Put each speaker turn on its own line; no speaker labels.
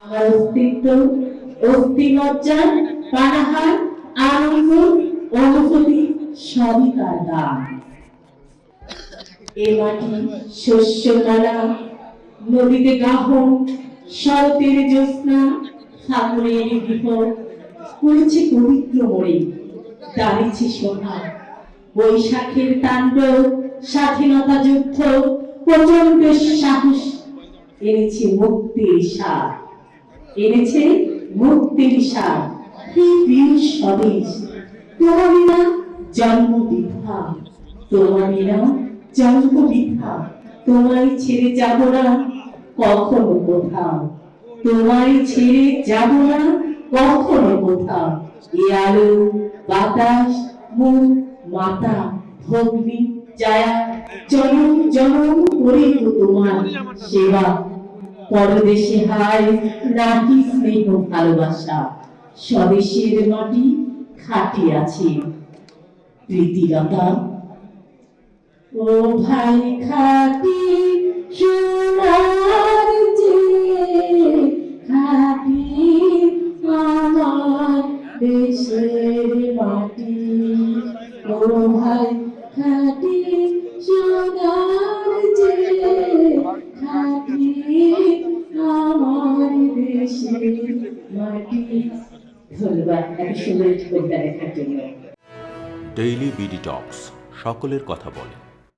আমার অস্তিত্ব, অস্থিমজ্জা, পানাহার, আনন্দ, অনুভূতি সবই তার দান। এ মাটি শস্যমালা, নদীতে গাহন, শরতের জ্যোৎস্না, ফাগুনের গৃহ করেছে পবিত্র মরে, দাঁড়িয়েছে সোনা। বৈশাখের তাণ্ডব, স্বাধীনতা যুদ্ধ, প্রচন্ড সাহস এনেছে মুক্তির স্বাদ, এনেছে মুক্তির স্বাদ। হে প্রিয় স্বদেশ, তোমারই না জন্ম বৃথা, তোমারই না জন্ম বৃথা। তোমায় ছেড়ে যাব না কখনো কোথাও, তোমায় ছেড়ে যাব না কখনো কোথাও। এ আলো বাতাস মুখ মাতা ভগ্নী জায়া জনম জনম করে তোমার সেবা। পরদেশে হায় নাহি স্নেহ ভালোবাসা, স্বদেশের মাটি খাটি আছে প্রীতিলতা। ও ভাই খাটি সোনার চেয়ে খাটি আমার দেশের মাটি। ও ভাই খাটি সোনার চেয়ে খাটি আমার দেশের মাটি। ধন্যবাদ এত সুন্দর কবিতা দেখার জন্য।
ডেইলি বিডি টক্স, সকলের কথা বলে।